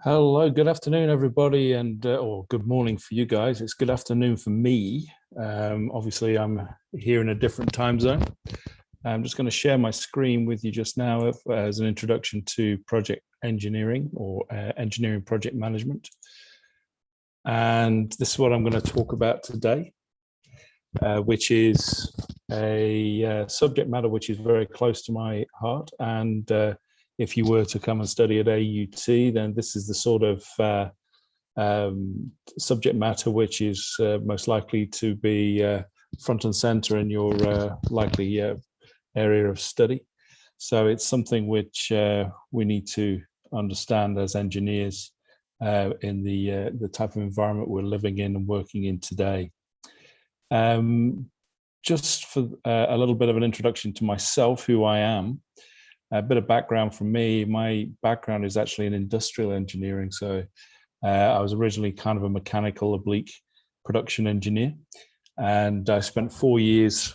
Hello, good afternoon, everybody, and or good morning for you guys. It's good afternoon for me. Obviously, I'm here in a different time zone. I'm just going to share my screen with you just now as an introduction to project engineering or engineering project management. And this is what I'm going to talk about today, which is a subject matter which is very close to my heart. And if you were to come and study at AUT, then this is the sort of subject matter which is most likely to be front and center in your likely area of study. So it's something which we need to understand as engineers in the type of environment we're living in and working in today. Just for a little bit of an introduction to myself, who I am. A bit of background from me. My background is actually in industrial engineering. So I was originally kind of a mechanical oblique production engineer. And I spent 4 years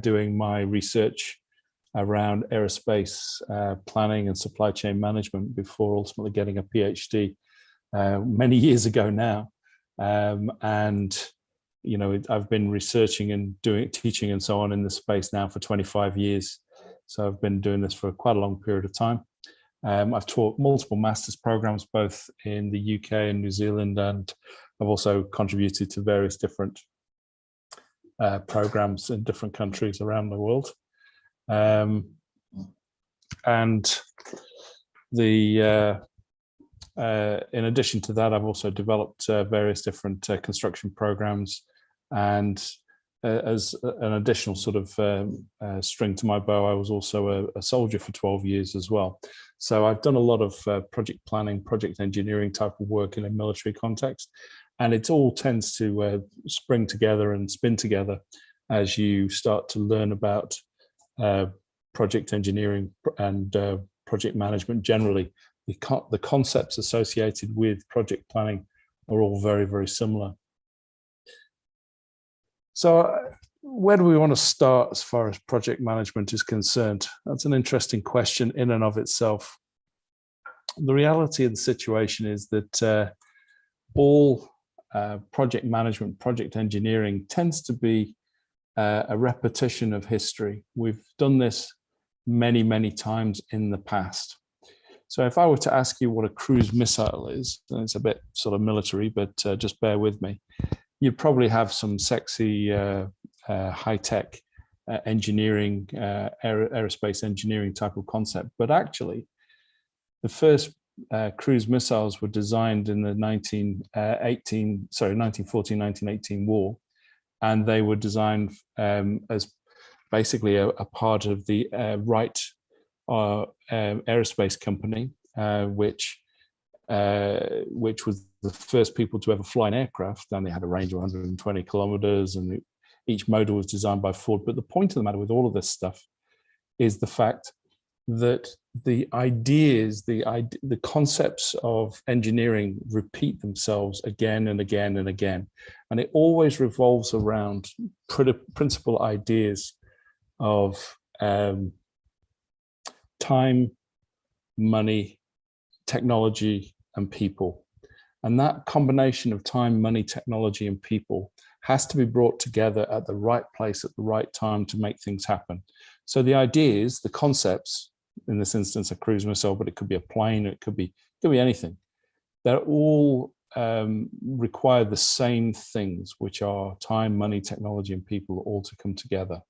doing my research around aerospace planning and supply chain management before ultimately getting a PhD many years ago now. And you know, I've been researching and teaching and so on in this space now for 25 years. So I've been doing this for quite a long period of time. I've taught multiple master's programs, both in the UK and New Zealand, and I've also contributed to various different programs in different countries around the world. And in addition to that, I've also developed various different construction programs, and as an additional sort of string to my bow, I was also a soldier for 12 years as well. So I've done a lot of project planning, project engineering type of work in a military context, and it all tends to spring together and spin together as you start to learn about project engineering and project management generally. The concepts associated with project planning are all very, very similar. So where do we want to start as far as project management is concerned? That's an interesting question in and of itself. The reality of the situation is that all project management, project engineering tends to be a repetition of history. We've done this many, many times in the past. So if I were to ask you what a cruise missile is, and it's a bit sort of military, but just bear with me. You'd probably have some sexy high-tech engineering, aerospace engineering type of concept. But actually, the first cruise missiles were designed in the 1914-1918 war, and they were designed as basically a part of the Wright aerospace company, which was the first people to ever fly an aircraft, and they had a range of 120 kilometers, and each motor was designed by Ford. But the point of the matter with all of this stuff is the fact that the ideas, the concepts of engineering repeat themselves again and again and again. And it always revolves around principal ideas of time, money, technology, and people. And that combination of time, money, technology, and people has to be brought together at the right place at the right time to make things happen. So the ideas, the concepts, in this instance, a cruise missile, but it could be a plane, it could be anything. They're all require the same things, which are time, money, technology, and people, all to come together.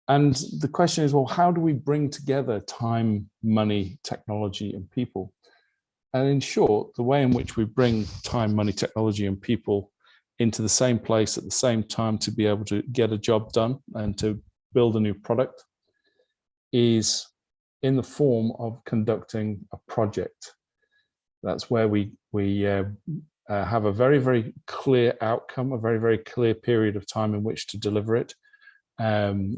And the question is, well, how do we bring together time, money, technology, and people? And in short, the way in which we bring time, money, technology, and people into the same place at the same time to be able to get a job done and to build a new product is in the form of conducting a project. That's where we have a very, very clear outcome, a very, very clear period of time in which to deliver it. And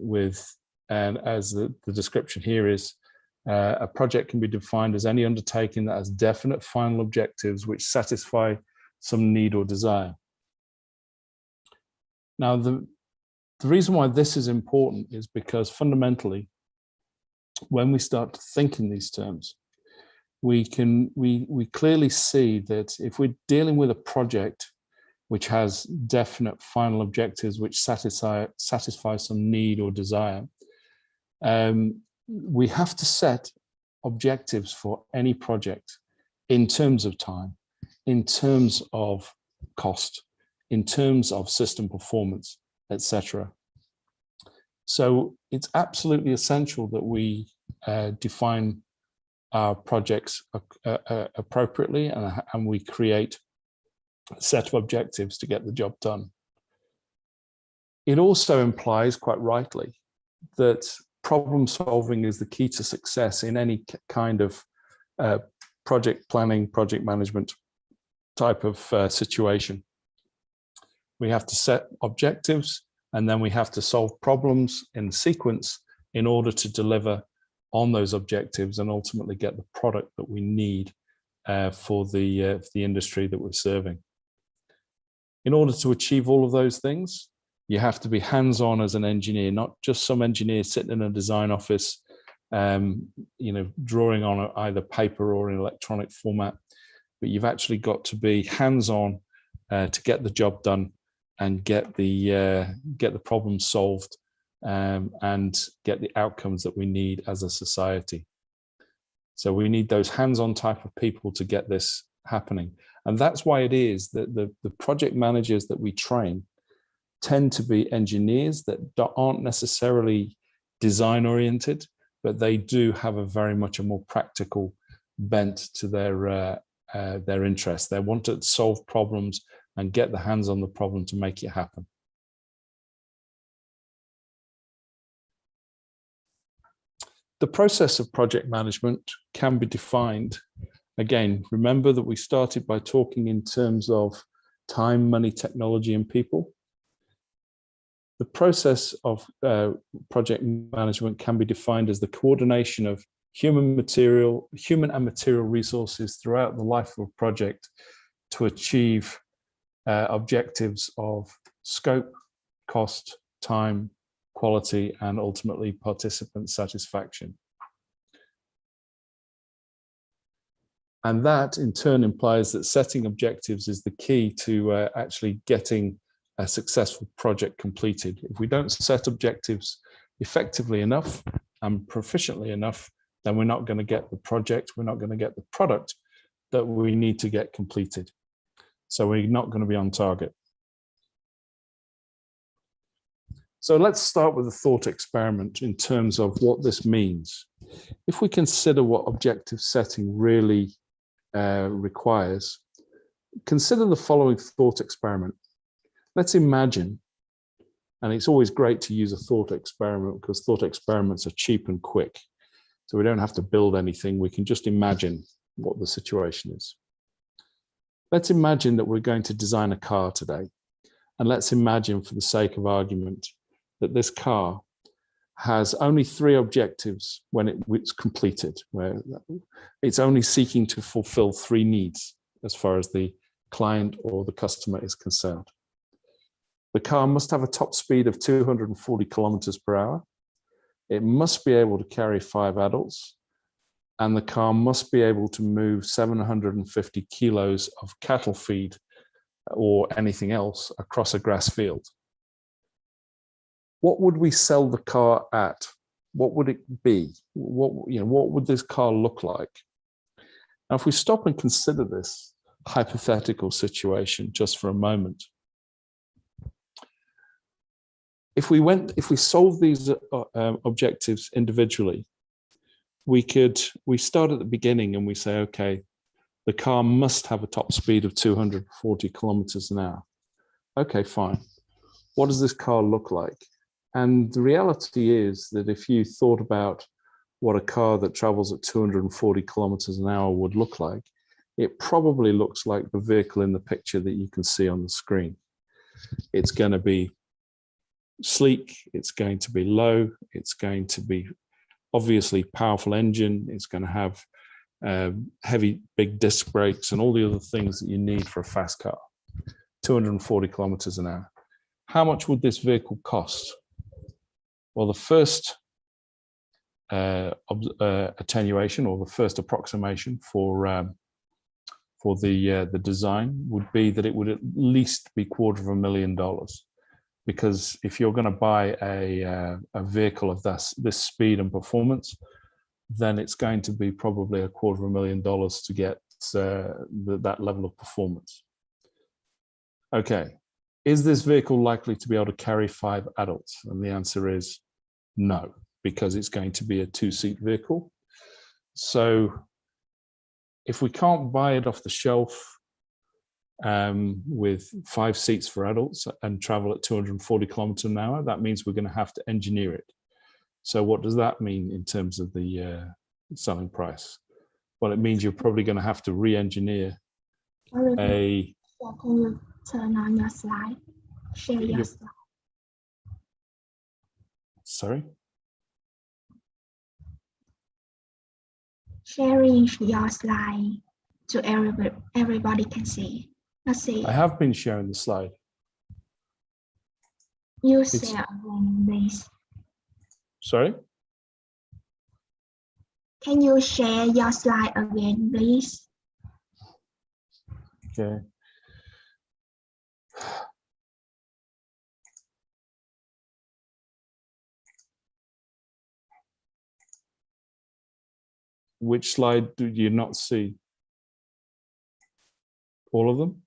as the description here is, a project can be defined as any undertaking that has definite final objectives which satisfy some need or desire. Now, the reason why this is important is because fundamentally, when we start to think in these terms, we clearly see that if we're dealing with a project which has definite final objectives which satisfy some need or desire, we have to set objectives for any project in terms of time, in terms of cost, in terms of system performance, etc. So it's absolutely essential that we define our projects appropriately, and we create a set of objectives to get the job done. It also implies, quite rightly, that problem solving is the key to success in any kind of project planning, project management type of situation. We have to set objectives, and then we have to solve problems in sequence in order to deliver on those objectives and ultimately get the product that we need for the industry that we're serving. In order to achieve all of those things, you have to be hands-on as an engineer, not just some engineer sitting in a design office, drawing on either paper or in electronic format, but you've actually got to be hands-on to get the job done and get the problem solved, and get the outcomes that we need as a society. So we need those hands-on type of people to get this happening. And that's why it is that the project managers that we train tend to be engineers that aren't necessarily design-oriented, but they do have a very much a more practical bent to their interests. They want to solve problems and get the hands on the problem to make it happen. The process of project management can be defined. Again, remember that we started by talking in terms of time, money, technology, and people. The process of project management can be defined as the coordination of human and material resources throughout the life of a project to achieve objectives of scope, cost, time, quality, and ultimately participant satisfaction. And that in turn implies that setting objectives is the key to actually getting a successful project completed. If we don't set objectives effectively enough and proficiently enough, then we're not going to get the project, we're not going to get the product that we need to get completed. So we're not going to be on target. So let's start with a thought experiment in terms of what this means. If we consider what objective setting really requires, consider the following thought experiment. Let's imagine, and it's always great to use a thought experiment because thought experiments are cheap and quick. So we don't have to build anything, we can just imagine what the situation is. Let's imagine that we're going to design a car today. And let's imagine, for the sake of argument, that this car has only 3 objectives when it's completed, where it's only seeking to fulfill 3 needs as far as the client or the customer is concerned. The car must have a top speed of 240 kilometers per hour. It must be able to carry 5 adults, and the car must be able to move 750 kilos of cattle feed or anything else across a grass field. What would we sell the car at? What would it be? What would this car look like? Now, if we stop and consider this hypothetical situation just for a moment, if we solve these objectives individually, we start at the beginning and we say, okay, the car must have a top speed of 240 kilometers an hour. Okay, fine. What does this car look like? And the reality is that if you thought about what a car that travels at 240 kilometers an hour would look like, it probably looks like the vehicle in the picture that you can see on the screen. It's going to be sleek, it's going to be low, it's going to be obviously powerful engine, it's going to have heavy big disc brakes and all the other things that you need for a fast car. 240 kilometers an hour. How much would this vehicle cost? Well, the first attenuation, or the first approximation for the design would be that it would at least be $250,000, because if you're going to buy a vehicle of this speed and performance, then it's going to be probably $250,000 to get that level of performance. Okay, is this vehicle likely to be able to carry 5 adults? And the answer is no, because it's going to be a 2-seat vehicle. So if we can't buy it off the shelf with 5 seats for adults and travel at 240 kilometers an hour, that means we're going to have to engineer it. So what does that mean in terms of the selling price? Well, it means you're probably going to have to re-engineer a... Can you turn on your slide? Share your slide. Sorry? Sharing your slide to everybody can see. Let's see. I have been sharing the slide. You share again, please. Sorry? Can you share your slide again, please? Okay. Which slide do you not see? All of them?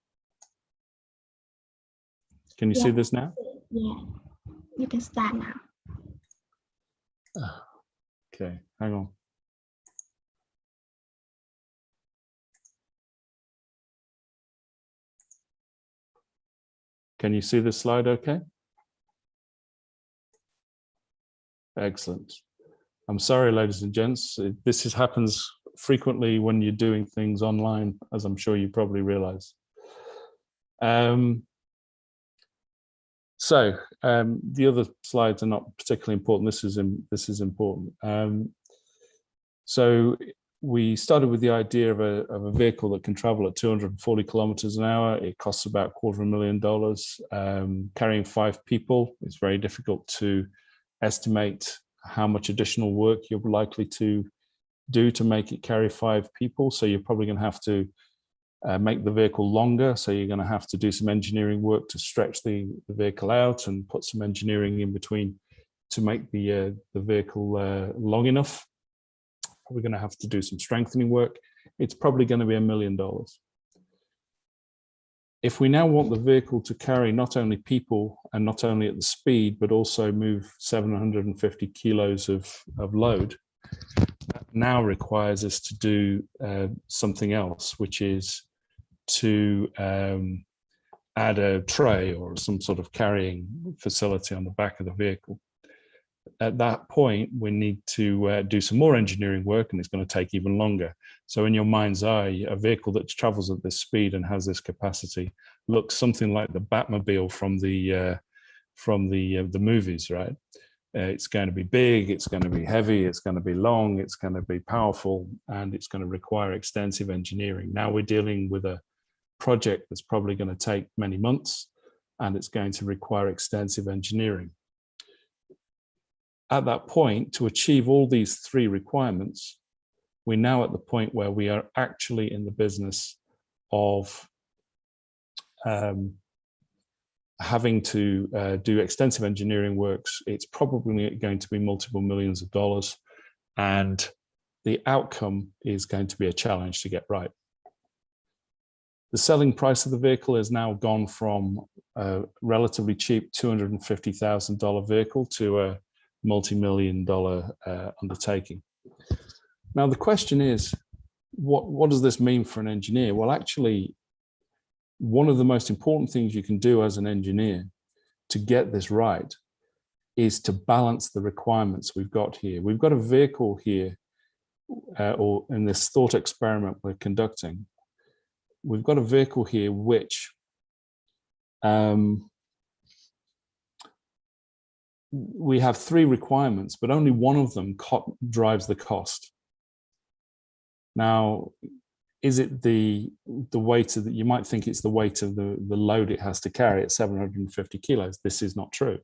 Can you see this now? Yeah, you can start now. Okay, hang on. Can you see this slide okay? Excellent. I'm sorry, ladies and gents. This happens frequently when you're doing things online, as I'm sure you probably realize. The other slides are not particularly important. This is important. So we started with the idea of a vehicle that can travel at 240 kilometers an hour. It costs about $250,000. Carrying 5 people, it's very difficult to estimate how much additional work you're likely to do to make it carry 5 people. So you're probably going to have to make the vehicle longer. So you're going to have to do some engineering work to stretch the vehicle out and put some engineering in between to make the vehicle long enough. We're going to have to do some strengthening work. It's probably going to be $1 million. If we now want the vehicle to carry not only people and not only at the speed, but also move 750 kilos of load, that now requires us to do something else, which is to add a tray or some sort of carrying facility on the back of the vehicle. At that point, we need to do some more engineering work, and it's going to take even longer. So in your mind's eye, a vehicle that travels at this speed and has this capacity looks something like the Batmobile from the movies, right? It's going to be big, it's going to be heavy, it's going to be long, it's going to be powerful, and it's going to require extensive engineering. Now we're dealing with a project that's probably going to take many months, and it's going to require extensive engineering. At that point, to achieve all these 3 requirements, we're now at the point where we are actually in the business of having to do extensive engineering works. It's probably going to be multiple millions of dollars, and the outcome is going to be a challenge to get right. The selling price of the vehicle has now gone from a relatively cheap $250,000 vehicle to a multi-million-dollar undertaking. Now the question is, what does this mean for an engineer? Well, actually, one of the most important things you can do as an engineer to get this right is to balance the requirements we've got here. We've got a vehicle here, or in this thought experiment we're conducting, we've got a vehicle here which we have 3 requirements, but only one of them drives the cost. Now, is it the weight of you might think it's the weight of the load it has to carry at 750 kilos. This is not true.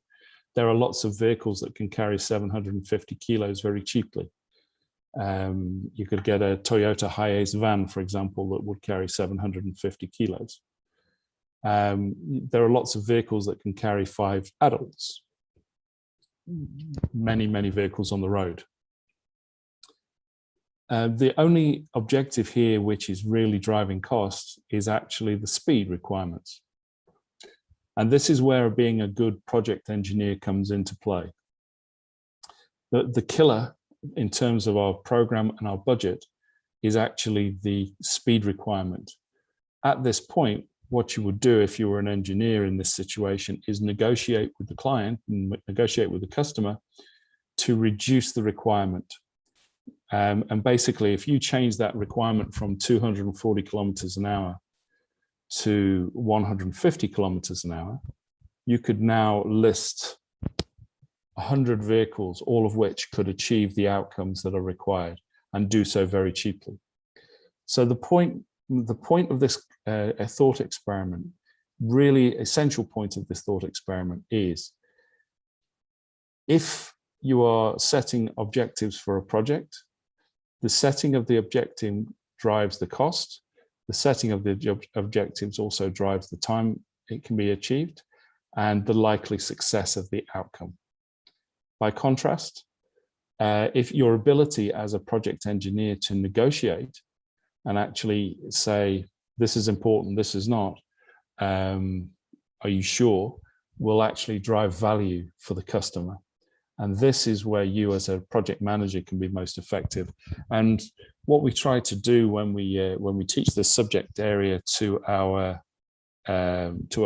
there are lots of vehicles that can carry 750 kilos very cheaply. You could get a Toyota Hiace van, for example, that would carry 750 kilos. There are lots of vehicles that can carry 5 adults. Many, many vehicles on the road. The only objective here, which is really driving costs, is actually the speed requirements. And this is where being a good project engineer comes into play. The killer in terms of our program and our budget is actually the speed requirement. At this point, what you would do if you were an engineer in this situation is negotiate with the client and negotiate with the customer to reduce the requirement. And basically, if you change that requirement from 240 kilometers an hour to 150 kilometers an hour, you could now list 100 vehicles, all of which could achieve the outcomes that are required and do so very cheaply. So the point of this a thought experiment, really essential point of this thought experiment is, if you are setting objectives for a project, the setting of the objective drives the cost. The setting of the objectives also drives the time it can be achieved and the likely success of the outcome. By contrast, if your ability as a project engineer to negotiate and actually say, this is important, this is not, are you sure, will actually drive value for the customer. And this is where you as a project manager can be most effective. And what we try to do when we teach this subject area to our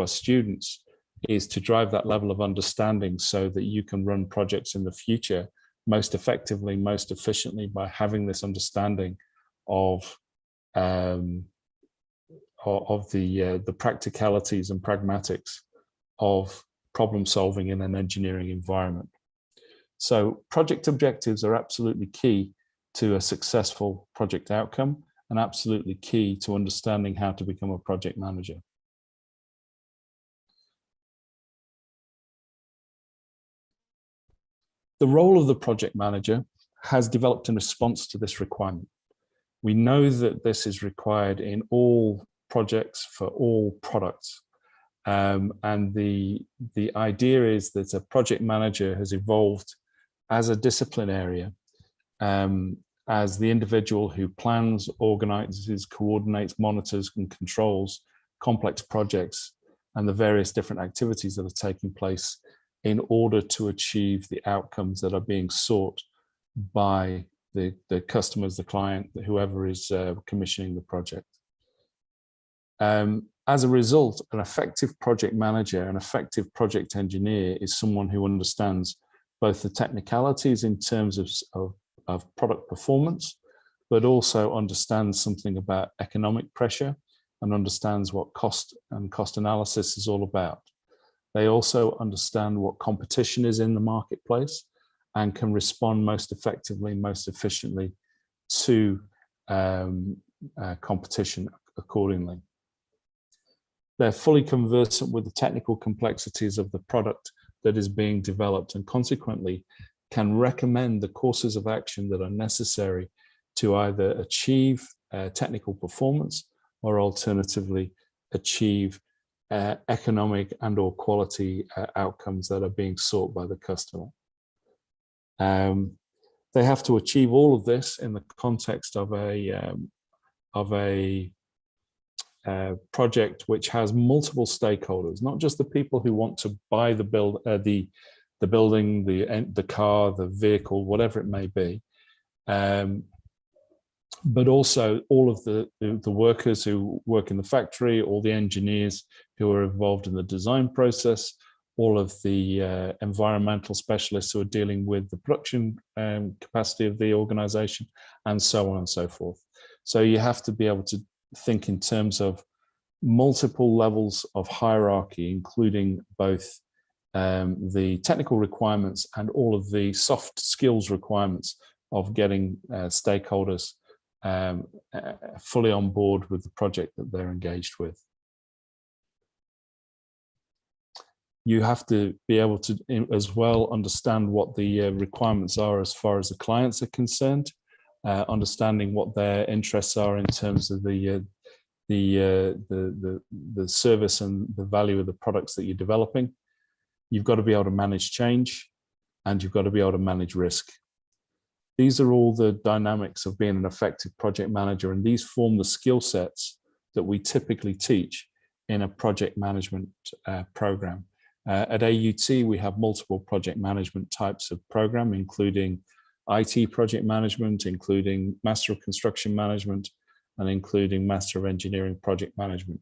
students is to drive that level of understanding so that you can run projects in the future most effectively, most efficiently, by having this understanding of the practicalities and pragmatics of problem solving in an engineering environment. So project objectives are absolutely key to a successful project outcome and absolutely key to understanding how to become a project manager. The role of the project manager has developed in response to this requirement. We know that this is required in all projects for all products. And the idea is that a project manager has evolved as a discipline area, as the individual who plans, organizes, coordinates, monitors, and controls complex projects and the various different activities that are taking place in order to achieve the outcomes that are being sought by the customers, the client, whoever is commissioning the project. As a result, an effective project manager, an effective project engineer is someone who understands both the technicalities in terms of product performance, but also understands something about economic pressure and understands what cost and cost analysis is all about. They also understand what competition is in the marketplace and can respond most effectively, most efficiently to competition accordingly. They're fully conversant with the technical complexities of the product that is being developed and consequently can recommend the courses of action that are necessary to either achieve technical performance or alternatively achieve economic and or quality outcomes that are being sought by the customer. They have to achieve all of this in the context of a project which has multiple stakeholders, not just the people who want to buy the building, the car, the vehicle, whatever it may be, but also all of the workers who work in the factory, all the engineers who are involved in the design process, all of the environmental specialists who are dealing with the production capacity of the organization, and so on and so forth. So you have to be able to think in terms of multiple levels of hierarchy, including both the technical requirements and all of the soft skills requirements of getting stakeholders fully on board with the project that they're engaged with. You have to be able to as well understand what the requirements are as far as the clients are concerned, understanding what their interests are in terms of the service and the value of the products that you're developing. You've got to be able to manage change, and you've got to be able to manage risk. These are all the dynamics of being an effective project manager, and these form the skill sets that we typically teach in a project management program. At AUT, we have multiple project management types of program, including IT project management, including Master of Construction Management, and including Master of Engineering Project Management.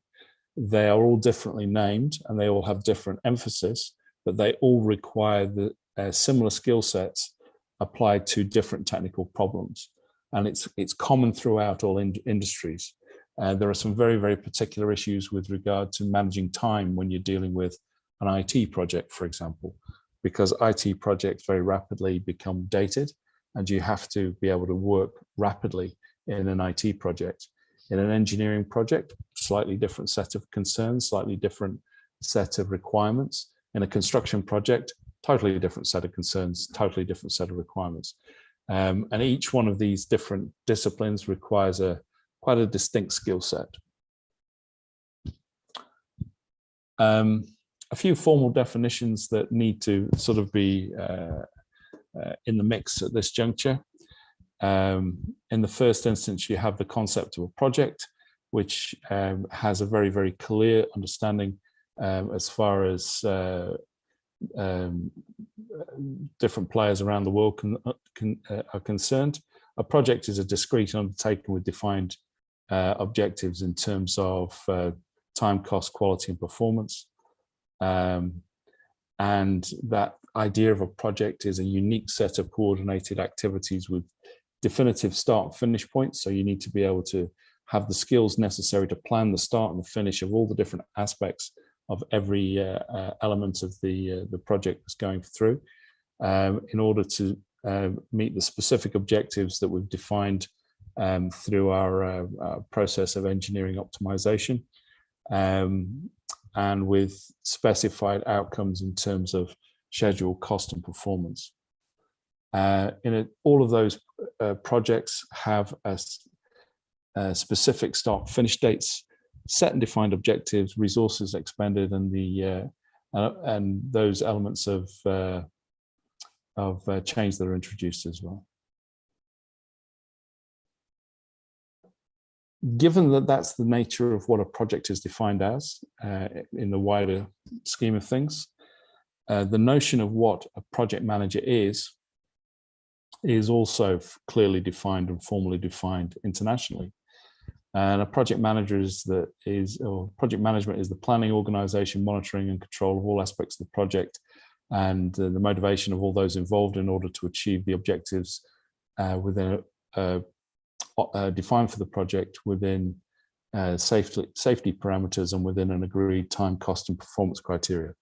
They are all differently named, and they all have different emphasis, but they all require the similar skill sets applied to different technical problems. And it's common throughout all industries. There are some very, very particular issues with regard to managing time when you're dealing with an IT project, for example, because IT projects very rapidly become dated, and you have to be able to work rapidly in an IT project. In an engineering project, slightly different set of concerns, slightly different set of requirements. In a construction project, totally different set of concerns, totally different set of requirements. And each one of these different disciplines requires quite a distinct skill set. A few formal definitions that need to sort of be in the mix at this juncture. In the first instance, you have the concept of a project, which has a very, very clear understanding as far as different players around the world are concerned. A project is a discrete undertaking with defined objectives in terms of time, cost, quality, and performance. And that idea of a project is a unique set of coordinated activities with definitive start and finish points. So you need to be able to have the skills necessary to plan the start and the finish of all the different aspects of every element of the project that's going through in order to meet the specific objectives that we've defined through our process of engineering optimization, and with specified outcomes in terms of schedule, cost, and performance. All of those projects have a specific start finish dates, set and defined objectives, resources expended, and those elements of change that are introduced as well. Given that that's the nature of what a project is defined as in the wider scheme of things, the notion of what a project manager is also clearly defined and formally defined internationally. And a project manager project management is the planning, organization, monitoring, and control of all aspects of the project, and the motivation of all those involved in order to achieve the objectives within defined for the project within safety parameters and within an agreed time, cost, and performance criteria.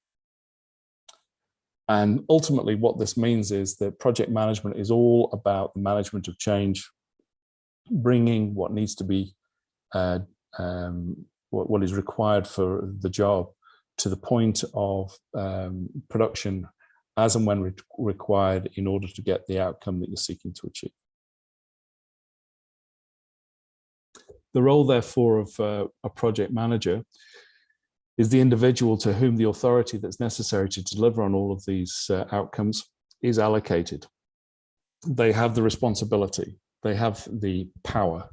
And ultimately what this means is that project management is all about the management of change, bringing what needs to be what is required for the job to the point of production as and when required in order to get the outcome that you're seeking to achieve. The role, therefore, of a project manager is the individual to whom the authority that's necessary to deliver on all of these outcomes is allocated. They have the responsibility, they have the power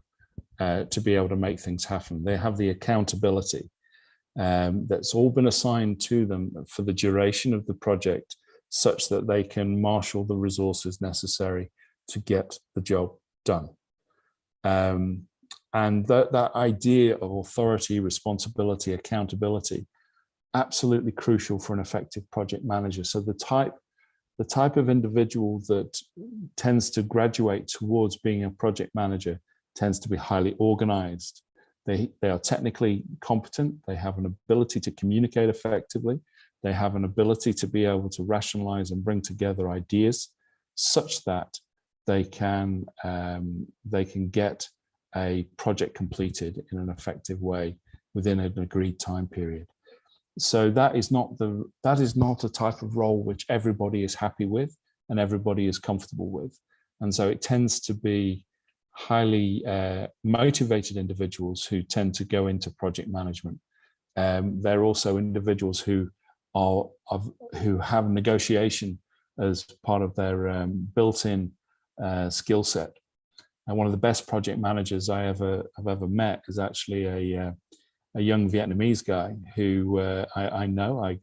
to be able to make things happen. They have the accountability that's all been assigned to them for the duration of the project, such that they can marshal the resources necessary to get the job done. And that idea of authority, responsibility, accountability, absolutely crucial for an effective project manager. So the type of individual that tends to graduate towards being a project manager tends to be highly organized. They are technically competent. They have an ability to communicate effectively. They have an ability to be able to rationalize and bring together ideas such that they can get a project completed in an effective way within an agreed time period. So that is not a type of role which everybody is happy with and everybody is comfortable with. And so it tends to be highly motivated individuals who tend to go into project management. They're also individuals who have negotiation as part of their built-in skill set. And one of the best project managers I've ever met is actually a young Vietnamese guy who I know.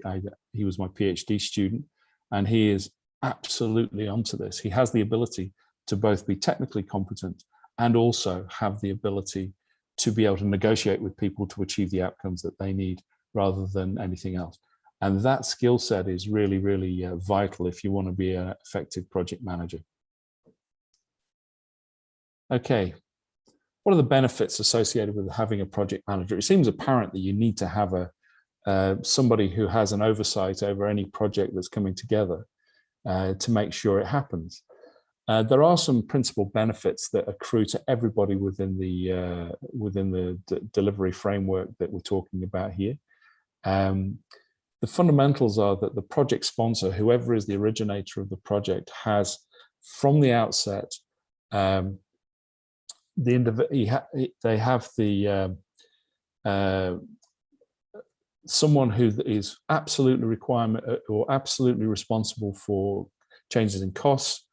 He was my PhD student, and he is absolutely onto this. He has the ability to both be technically competent and also have the ability to be able to negotiate with people to achieve the outcomes that they need rather than anything else. And that skill set is really, really vital if you want to be an effective project manager. Okay, what are the benefits associated with having a project manager? It seems apparent that you need to have somebody who has an oversight over any project that's coming together to make sure it happens. There are some principal benefits that accrue to everybody within the delivery framework that we're talking about here. The fundamentals are that the project sponsor, whoever is the originator of the project, has from the outset someone who is absolutely absolutely responsible for changes in costs,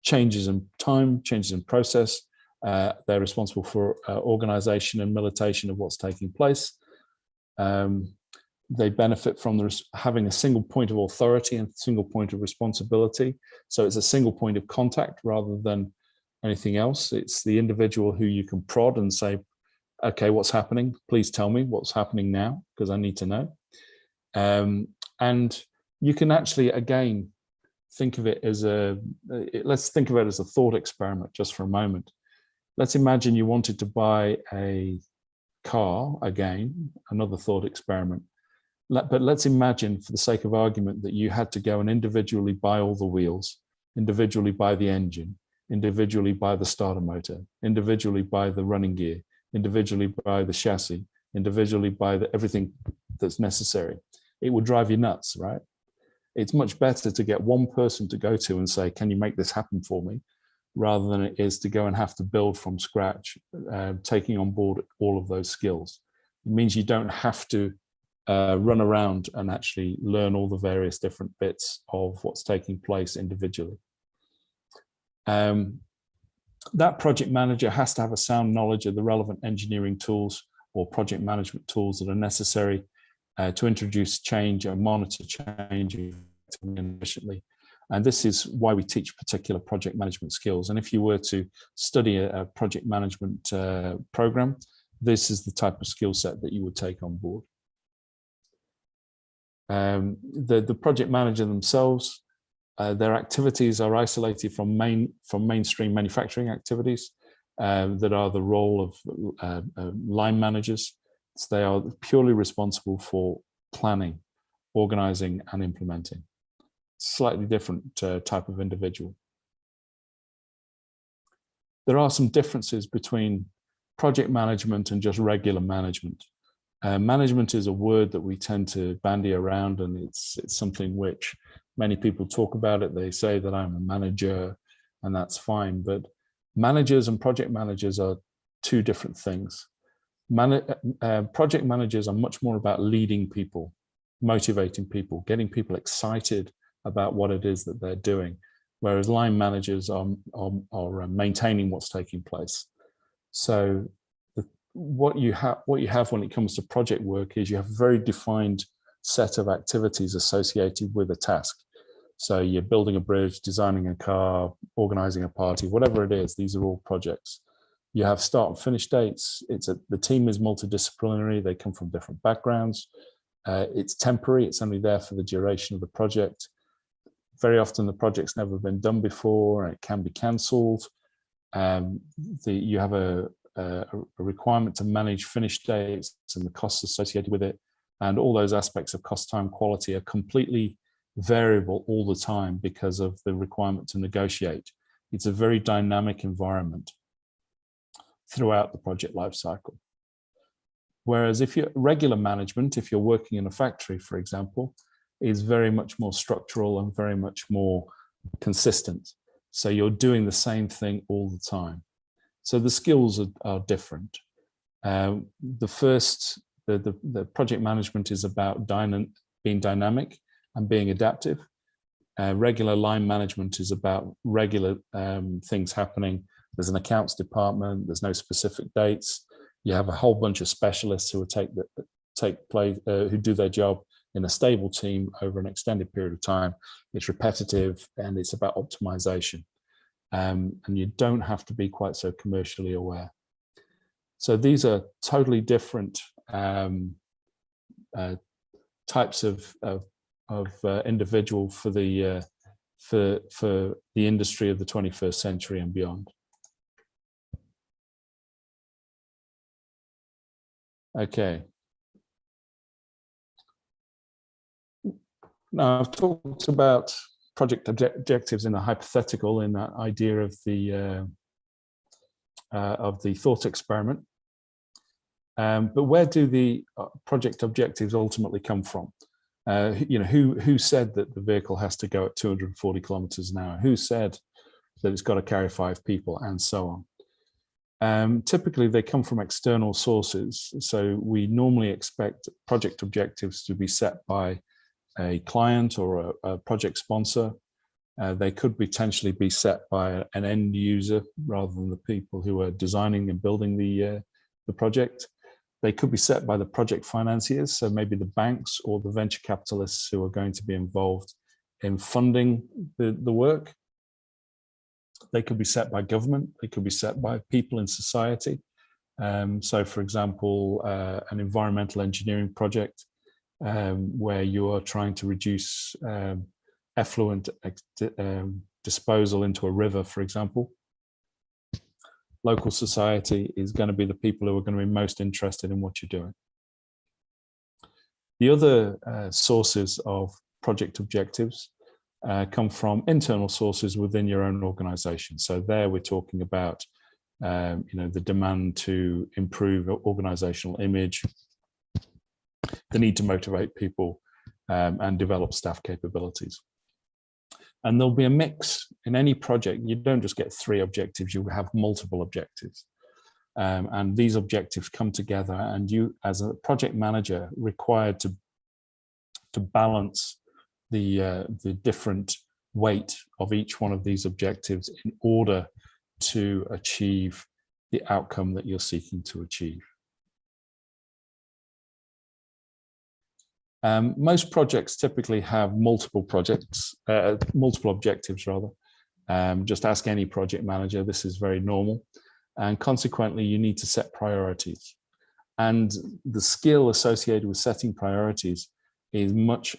changes in time, changes in process. They're responsible for organization and militation of what's taking place. They benefit from having a single point of authority and single point of responsibility. So it's a single point of contact rather than anything else. It's the individual who you can prod and say, okay, what's happening? Please tell me what's happening now, because I need to know. And you can actually, again, think of it as let's think of it as a thought experiment just for a moment. Let's imagine you wanted to buy a car, again, another thought experiment. But let's imagine, for the sake of argument, that you had to go and individually buy all the wheels, individually buy the engine, individually buy the starter motor, individually buy the running gear, individually buy the chassis, individually buy everything that's necessary. It would drive you nuts, right? It's much better to get one person to go to and say, can you make this happen for me? Rather than it is to go and have to build from scratch, taking on board all of those skills. It means you don't have to run around and actually learn all the various different bits of what's taking place individually. That project manager has to have a sound knowledge of the relevant engineering tools or project management tools that are necessary to introduce change and monitor change effectively and efficiently. And this is why we teach particular project management skills. And if you were to study a project management program, this is the type of skill set that you would take on board. The project manager themselves, their activities are isolated from mainstream manufacturing activities that are the role of line managers. So they are purely responsible for planning, organizing, and implementing. Slightly different type of individual. There are some differences between project management and just regular management. Management is a word that we tend to bandy around, and it's something which many people talk about it. They say that I'm a manager, and that's fine. But managers and project managers are two different things. Project managers are much more about leading people, motivating people, getting people excited about what it is that they're doing, whereas line managers are maintaining what's taking place. So what you have when it comes to project work is you have a very defined set of activities associated with a task. So you're building a bridge, designing a car, organizing a party, whatever it is, these are all projects. You have start and finish dates. The team is multidisciplinary. They come from different backgrounds. It's temporary. It's only there for the duration of the project. Very often the project's never been done before, and it can be cancelled. You have a requirement to manage finish dates and the costs associated with it. And all those aspects of cost, time, quality are completely variable all the time because of the requirement to negotiate. It's a very dynamic environment throughout the project lifecycle. Whereas if you're regular management, if you're working in a factory, for example, is very much more structural and very much more consistent. So you're doing the same thing all the time. So the skills are different. The project management is about being dynamic and being adaptive. Regular line management is about regular things happening. There's an accounts department, there's no specific dates. You have a whole bunch of specialists who who do their job in a stable team over an extended period of time. It's repetitive and it's about optimization. And you don't have to be quite so commercially aware. So these are totally different types of individual for the industry of the 21st century and beyond. Okay. Now I've talked about project objectives in a hypothetical, in that idea of the thought experiment. But where do the project objectives ultimately come from? Who said that the vehicle has to go at 240 kilometers an hour? Who said that it's got to carry 5 people, and so on? Typically, they come from external sources. So we normally expect project objectives to be set by a client or a project sponsor. They could potentially be set by an end user rather than the people who are designing and building the project. They could be set by the project financiers, so maybe the banks or the venture capitalists who are going to be involved in funding the work. They could be set by government. They could be set by people in society. So, for example, an environmental engineering project where you are trying to reduce effluent disposal into a river, for example. Local society is going to be the people who are going to be most interested in what you're doing. The other sources of project objectives come from internal sources within your own organization. So there we're talking about the demand to improve organizational image, the need to motivate people and develop staff capabilities. And there'll be a mix in any project. You don't just get 3 objectives, you have multiple objectives. And these objectives come together, and you, as a project manager, required to balance the different weight of each one of these objectives in order to achieve the outcome that you're seeking to achieve. Most projects typically have multiple objectives rather. Just ask any project manager, this is very normal. And consequently, you need to set priorities. And the skill associated with setting priorities is much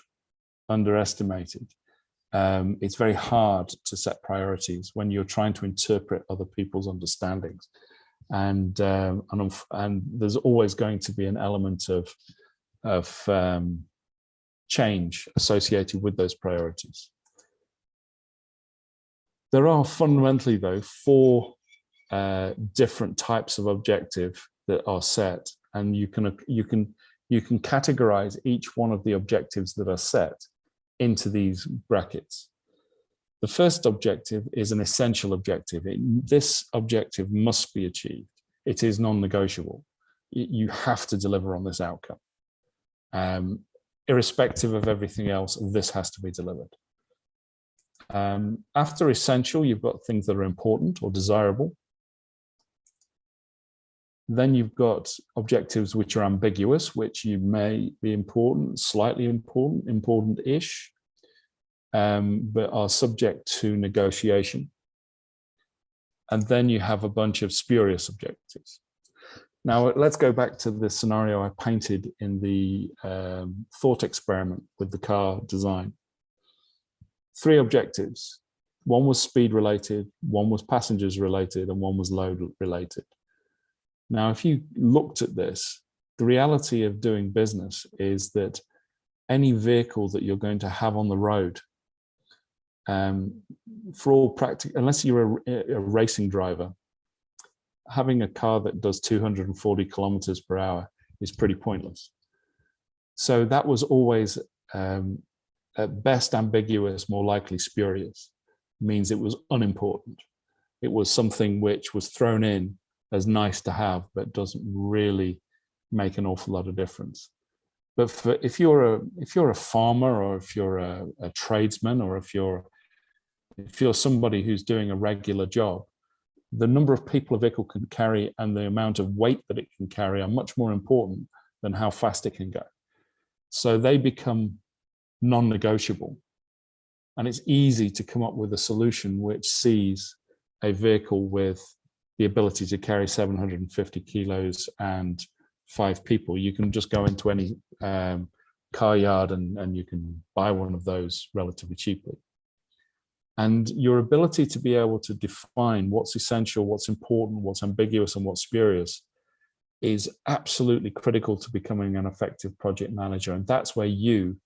underestimated. It's very hard to set priorities when you're trying to interpret other people's understandings. And there's always going to be an element of change associated with those priorities. There are fundamentally, though, 4 different types of objective that are set, and you can categorize each one of the objectives that are set into these brackets. The first objective is an essential objective. This objective must be achieved. It is non-negotiable. You have to deliver on this outcome. Irrespective of everything else, this has to be delivered. After essential, you've got things that are important or desirable. Then you've got objectives which are ambiguous, which you may be important, slightly important, important-ish, but are subject to negotiation. And then you have a bunch of spurious objectives. Now, let's go back to the scenario I painted in the thought experiment with the car design. 3 objectives. One was speed related, one was passengers related, and one was load related. Now, if you looked at this, the reality of doing business is that any vehicle that you're going to have on the road, for all practical, unless you're a racing driver, having a car that does 240 kilometers per hour is pretty pointless. So that was always at best ambiguous, more likely spurious, means it was unimportant. It was something which was thrown in as nice to have, but doesn't really make an awful lot of difference. But if you're a farmer, or if you're a tradesman, or if you're somebody who's doing a regular job, the number of people a vehicle can carry and the amount of weight that it can carry are much more important than how fast it can go. So they become non-negotiable. And it's easy to come up with a solution which sees a vehicle with the ability to carry 750 kilos and 5 people. You can just go into any car yard and you can buy one of those relatively cheaply. And your ability to be able to define what's essential, what's important, what's ambiguous, and what's spurious is absolutely critical to becoming an effective project manager. And that's where you,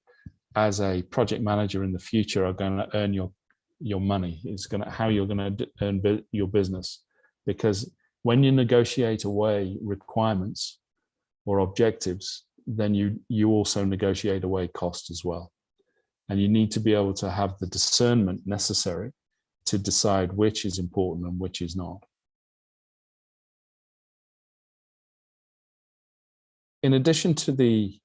as a project manager in the future, are going to earn your money. It's how you're going to earn your business. Because when you negotiate away requirements or objectives, then you also negotiate away cost as well. And you need to be able to have the discernment necessary to decide which is important and which is not. In addition to the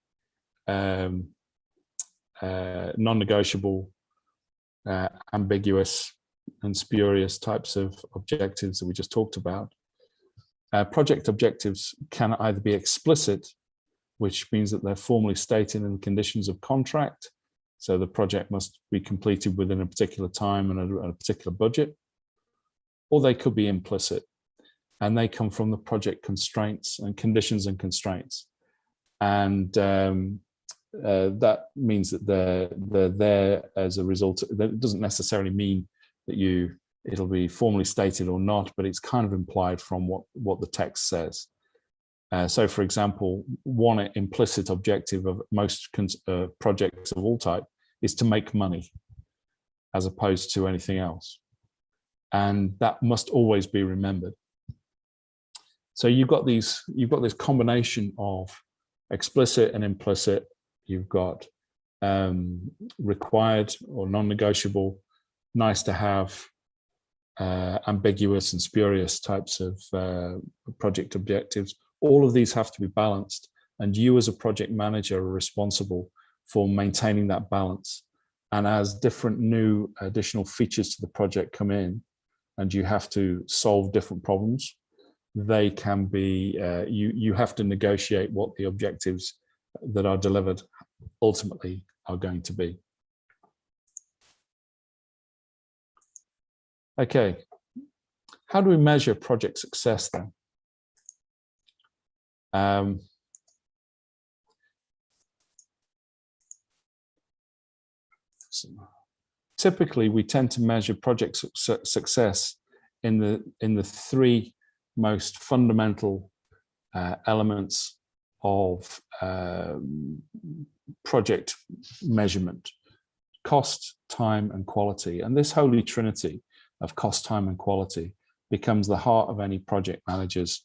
non-negotiable, ambiguous and spurious types of objectives that we just talked about, project objectives can either be explicit, which means that they're formally stated in the conditions of contract. So the project must be completed within a particular time and a particular budget, or they could be implicit, and they come from the project constraints and conditions and constraints. And that means that they're there as a result. That doesn't necessarily mean that it'll be formally stated or not, but it's kind of implied from what the text says. So, for example, one implicit objective of most projects of all type is to make money, as opposed to anything else, and that must always be remembered. So you've got this combination of explicit and implicit. You've got required or non-negotiable, nice to have, ambiguous and spurious types of project objectives. All of these have to be balanced, and you as a project manager are responsible for maintaining that balance. And as different new additional features to the project come in and you have to solve different problems, they can be, you have to negotiate what the objectives that are delivered ultimately are going to be. Okay, how do we measure project success then? Typically, we tend to measure project success in the 3 most fundamental elements of project measurement: cost, time, and quality. And this holy trinity of cost, time, and quality becomes the heart of any project manager's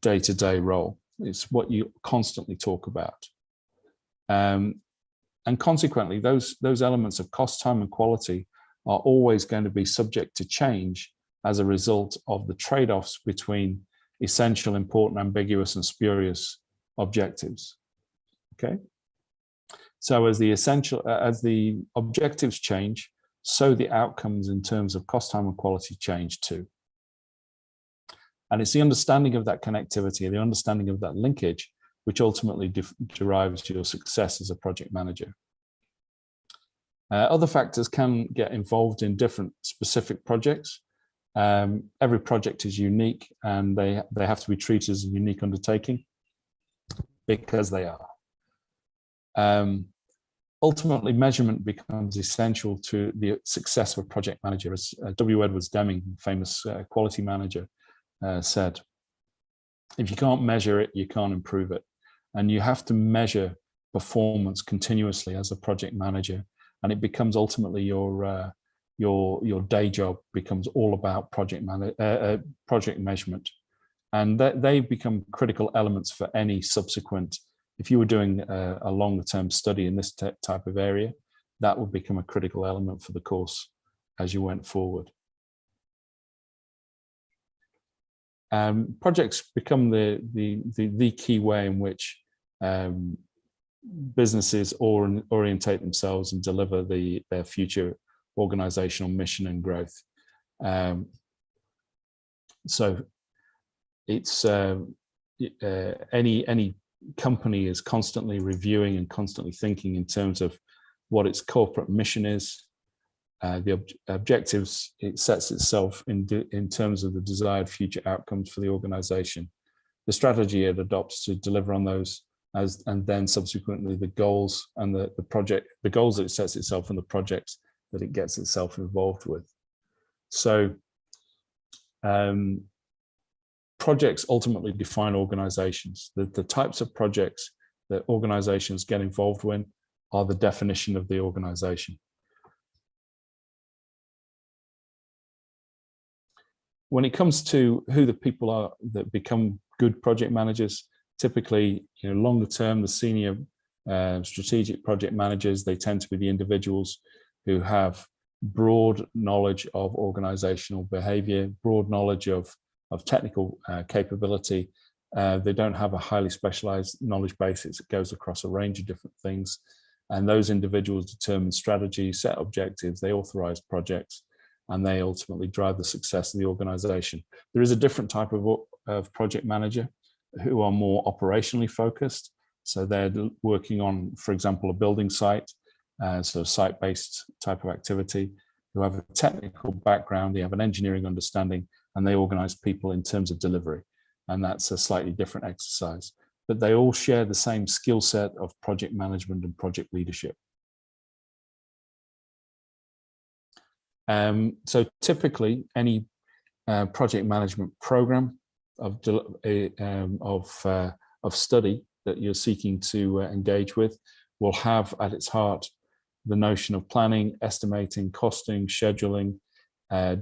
day-to-day role. It's what you constantly talk about. And consequently, those elements of cost, time, and quality are always going to be subject to change as a result of the trade-offs between essential, important, ambiguous, and spurious objectives. Okay. So as the objectives change, so the outcomes in terms of cost, time, and quality change too. And it's the understanding of that connectivity, the understanding of that linkage, which ultimately derives your success as a project manager. Other factors can get involved in different specific projects. Every project is unique, and they have to be treated as a unique undertaking, because they are. Ultimately, measurement becomes essential to the success of a project manager. As W. Edwards Deming, famous quality manager, said, if you can't measure it, you can't improve it. And you have to measure performance continuously as a project manager. And it becomes ultimately your day job becomes all about project measurement. And they become critical elements for any subsequent, if you were doing a longer term study in this type of area, that would become a critical element for the course as you went forward. Projects become the key way in which businesses orientate themselves and deliver their future organizational mission and growth. So it's any company is constantly reviewing and constantly thinking in terms of what its corporate mission is, the objectives it sets itself in terms of the desired future outcomes for the organization, the strategy it adopts to deliver on those, and then subsequently the goals and the goals that it sets itself and the projects that it gets itself involved with. So projects ultimately define organizations. The types of projects that organizations get involved in are the definition of the organization. When it comes to who the people are that become good project managers, typically, longer term, the senior strategic project managers, they tend to be the individuals who have broad knowledge of organizational behavior, broad knowledge of technical capability. They don't have a highly specialized knowledge base. It goes across a range of different things. And those individuals determine strategy, set objectives, they authorize projects, and they ultimately drive the success of the organization. There is a different type of project manager who are more operationally focused. So they're working on, for example, a building site, so site-based type of activity, who have a technical background, they have an engineering understanding, and they organize people in terms of delivery. And that's a slightly different exercise. But they all share the same skill set of project management and project leadership. So typically, any project management program of study that you're seeking to engage with will have at its heart the notion of planning, estimating, costing, scheduling,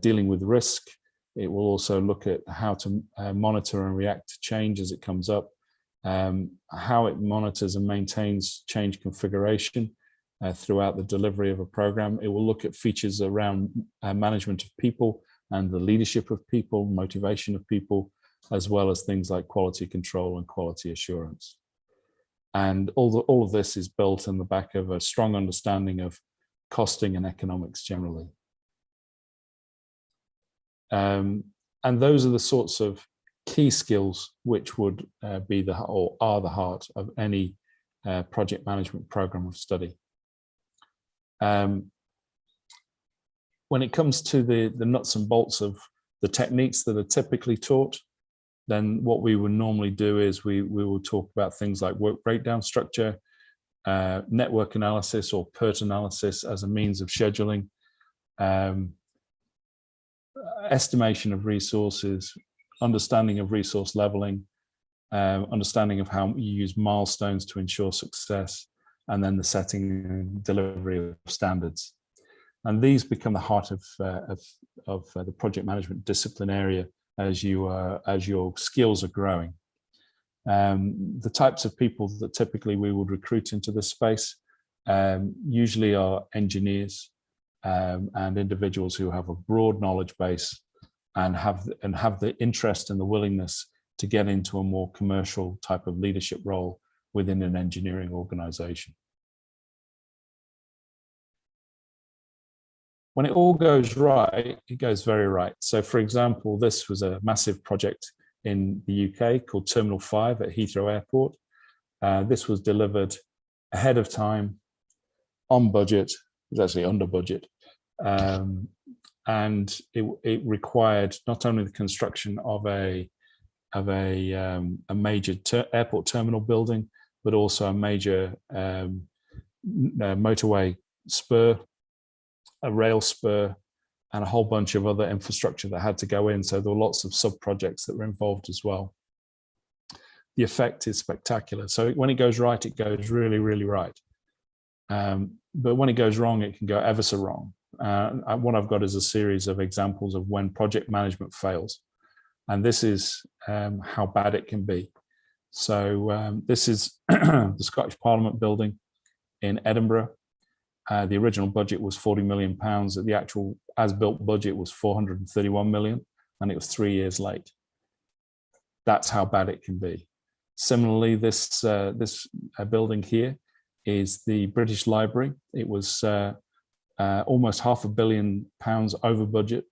dealing with risk. It will also look at how to monitor and react to change as it comes up, how it monitors and maintains change configuration throughout the delivery of a program. It will look at features around management of people and the leadership of people, motivation of people, as well as things like quality control and quality assurance. And all of this is built on the back of a strong understanding of costing and economics generally. And those are the sorts of key skills which would be or are the heart of any project management program of study. When it comes to the nuts and bolts of the techniques that are typically taught, then what we would normally do is we will talk about things like work breakdown structure, network analysis or PERT analysis as a means of scheduling, estimation of resources, understanding of resource leveling, understanding of how you use milestones to ensure success, and then the setting and delivery of standards. And these become the heart of the project management discipline area as your skills are growing. The types of people that typically we would recruit into this space usually are engineers and individuals who have a broad knowledge base and have the interest and the willingness to get into a more commercial type of leadership role within an engineering organization. When it all goes right, it goes very right. So for example, this was a massive project in the UK called Terminal 5 at Heathrow Airport. This was delivered ahead of time, on budget. It was actually under budget. And it required not only the construction of a major airport terminal building, but also a major motorway spur, a rail spur, and a whole bunch of other infrastructure that had to go in. So there were lots of sub-projects that were involved as well. The effect is spectacular. So when it goes right, it goes really, really right. But when it goes wrong, it can go ever so wrong. What I've got is a series of examples of when project management fails. And this is how bad it can be. So this is the Scottish Parliament building in Edinburgh. The original budget was £40 million. The actual as-built budget was 431 million, and it was 3 years late. That's how bad it can be. Similarly, this building here is the British Library. It was almost £500 million over budget,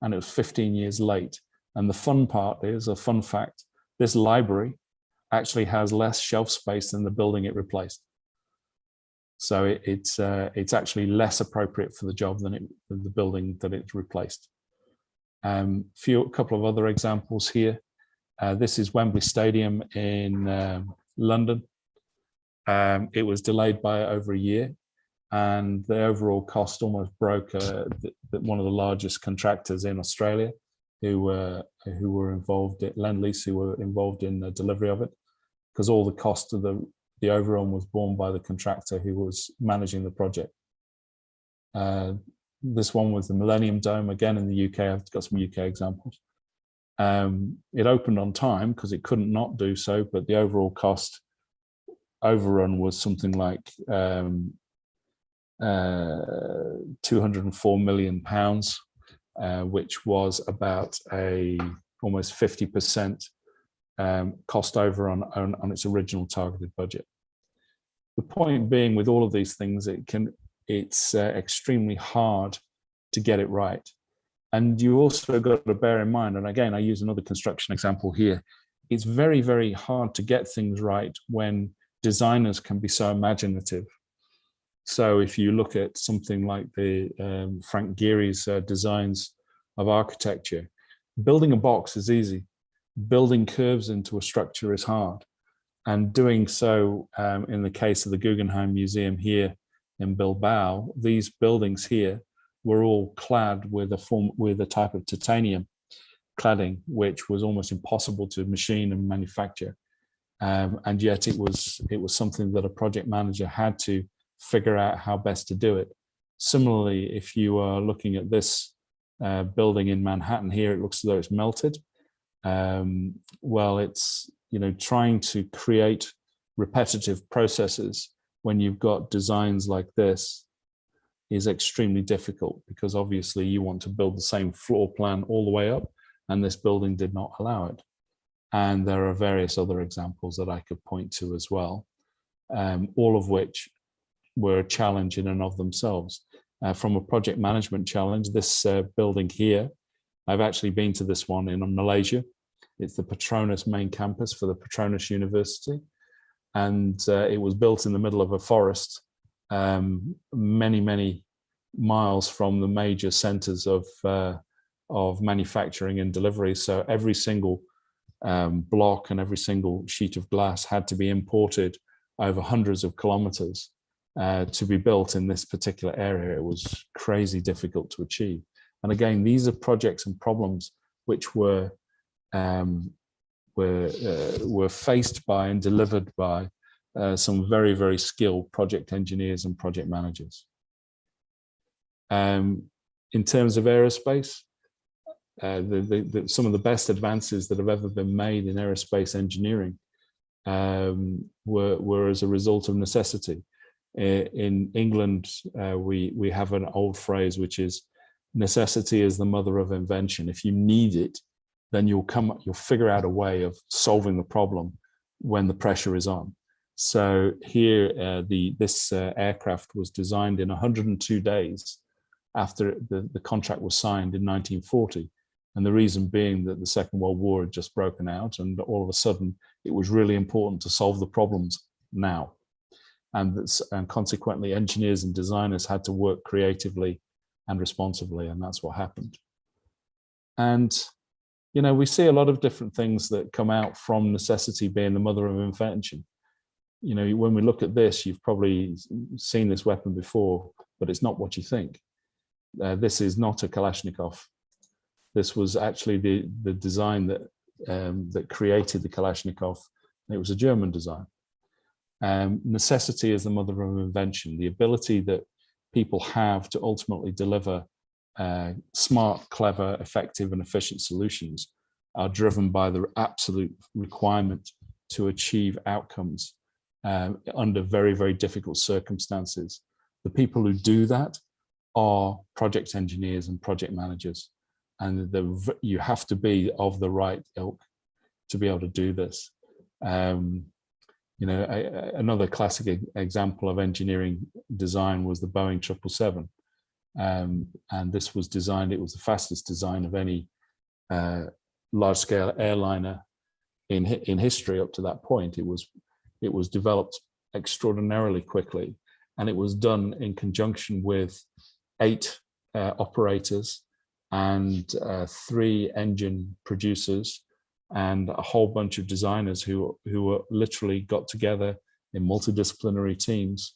and it was 15 years late. And the fun part is, a fun fact, this library actually has less shelf space than the building it replaced. So it's actually less appropriate for the job than the building that it replaced. A couple of other examples here. This is Wembley Stadium in London. It was delayed by over a year, and the overall cost almost broke one of the largest contractors in Australia, who were involved at Lend-Lease, who were involved in the delivery of it, because all the cost of the overrun was borne by the contractor who was managing the project. This one was the Millennium Dome, again in the UK. I've got some UK examples. It opened on time because it couldn't not do so, but the overall cost overrun was something like £204 million, which was about almost 50% cost overrun on its original targeted budget. The point being, with all of these things, it's extremely hard to get it right. And you also got to bear in mind, and again, I use another construction example here, it's very, very hard to get things right when designers can be so imaginative. So if you look at something like the Frank Gehry's designs of architecture, building a box is easy. Building curves into a structure is hard. And doing so, in the case of the Guggenheim Museum here in Bilbao, these buildings here were all clad with a type of titanium cladding, which was almost impossible to machine and manufacture. And yet it was something that a project manager had to figure out how best to do it. Similarly, if you are looking at this building in Manhattan here, it looks as though it's melted. Well, it's, trying to create repetitive processes when you've got designs like this is extremely difficult, because obviously you want to build the same floor plan all the way up, and this building did not allow it. And there are various other examples that I could point to as well, all of which were a challenge in and of themselves. From a project management challenge, this building here, I've actually been to this one in Malaysia. It's the Petronas main campus for the Petronas University. And it was built in the middle of a forest, many, many miles from the major centers of manufacturing and delivery. So every single block and every single sheet of glass had to be imported over hundreds of kilometers to be built in this particular area. It was crazy difficult to achieve. And again, these are projects and problems which were faced by and delivered by some very, very skilled project engineers and project managers. In terms of aerospace, some of the best advances that have ever been made in aerospace engineering were as a result of necessity. In England, we have an old phrase, which is, necessity is the mother of invention. If you need it, then you'll figure out a way of solving the problem when the pressure is on. So here, this aircraft was designed in 102 days after the contract was signed in 1940. And the reason being that the Second World War had just broken out, and all of a sudden it was really important to solve the problems now. And consequently, engineers and designers had to work creatively and responsibly, and that's what happened. And we see a lot of different things that come out from necessity being the mother of invention. When we look at this, you've probably seen this weapon before, but it's not what you think. This is not a Kalashnikov. This was actually the design that created the Kalashnikov. It was a German design. Necessity is the mother of invention. The ability that people have to ultimately deliver smart, clever, effective, and efficient solutions are driven by the absolute requirement to achieve outcomes under very, very difficult circumstances. The people who do that are project engineers and project managers. And you have to be of the right ilk to be able to do this. You know, another classic example of engineering design was the Boeing 777. And this was designed, it was the fastest design of any large-scale airliner in history up to that point. It was developed extraordinarily quickly, and it was done in conjunction with 8 operators and 3 engine producers and a whole bunch of designers who were literally got together in multidisciplinary teams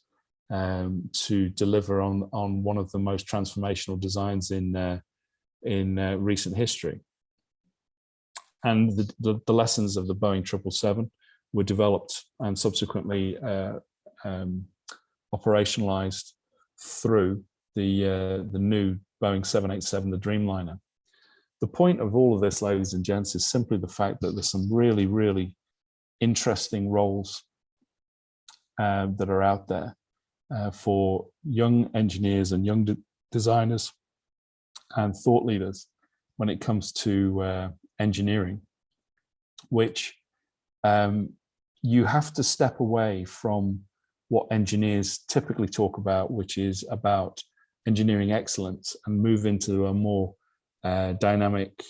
to deliver on one of the most transformational designs in recent history. And the lessons of the Boeing 777 were developed and subsequently operationalized through the new Boeing 787, the Dreamliner. The point of all of this, ladies and gents, is simply the fact that there's some really, really interesting roles that are out there for young engineers and young designers and thought leaders when it comes to engineering, which you have to step away from what engineers typically talk about, which is about engineering excellence, and move into a more dynamic,